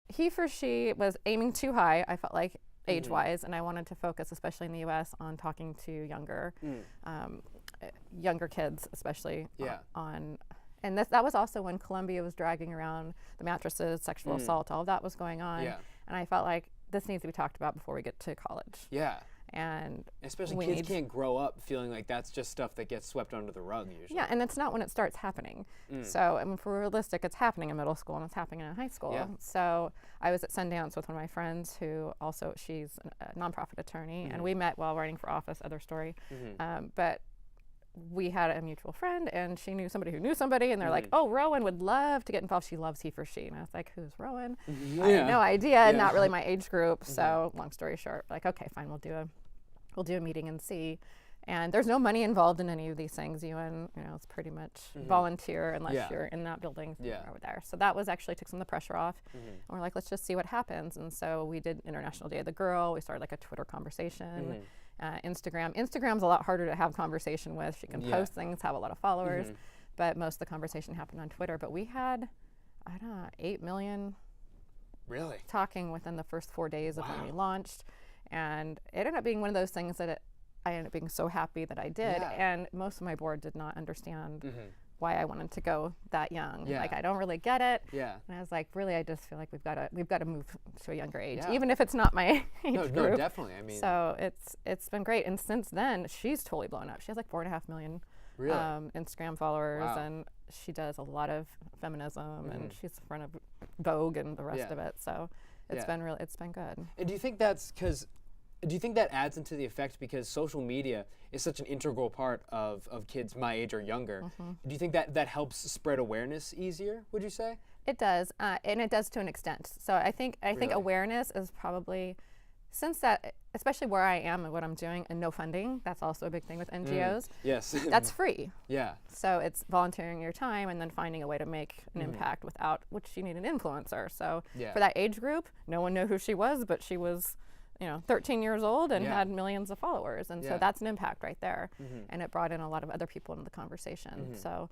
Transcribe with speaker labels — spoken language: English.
Speaker 1: he for she was aiming too high, I felt like, age-wise, and I wanted to focus, especially in the U.S., on talking to younger kids, especially on and that was also when Columbia was dragging around the mattresses, sexual assault, all of that was going on. And I felt like this needs to be talked about before we get to college.
Speaker 2: Yeah.
Speaker 1: And
Speaker 2: especially kids can't grow up feeling like that's just stuff that gets swept under the rug usually.
Speaker 1: Yeah, and it's not when it starts happening. So, I mean, for realistic, it's happening in middle school and it's happening in high school.
Speaker 2: Yeah.
Speaker 1: So I was at Sundance with one of my friends who also, she's a nonprofit attorney, and we met while running for office, other story. But we had a mutual friend, and she knew somebody who knew somebody, and they're like, oh, Rowan would love to get involved. She loves he for she. And I was like, who's Rowan? I had no idea, not really my age group. So long story short, like, okay, fine, we'll do a meeting and see. And there's no money involved in any of these things. It's pretty much volunteer unless you're in that building over there. So that was actually took some of the pressure off. And we're like, let's just see what happens. And so we did International Day of the Girl. We started like a Twitter conversation. Instagram's a lot harder to have conversation with. She can post things, have a lot of followers, but most of the conversation happened on Twitter. But we had, 8 million talking within the first 4 days of when we launched. And it ended up being one of those things that I ended up being so happy that I did. And most of my board did not understand why I wanted to go that young. Like, I don't really get it. And I was like, really, I just feel like we've got to move to a younger age, even if it's not my age group.
Speaker 2: No, definitely. I mean,
Speaker 1: so it's been great. And since then, she's totally blown up. She has like 4.5 million Instagram followers, and she does a lot of feminism, and she's in front of Vogue and the rest of it. So it's been good.
Speaker 2: And do you think that adds into the effect because social media is such an integral part of kids my age or younger? Do you think that helps spread awareness easier, would you say?
Speaker 1: It does, and it does to an extent. So I think awareness is probably, since that, especially where I am and what I'm doing, and no funding, that's also a big thing with NGOs.
Speaker 2: Yes.
Speaker 1: That's free.
Speaker 2: Yeah.
Speaker 1: So it's volunteering your time and then finding a way to make an impact without, which you need an influencer. So for that age group, no one knew who she was, but she was 13 years old and had millions of followers. And so that's an impact right there. And it brought in a lot of other people into the conversation. So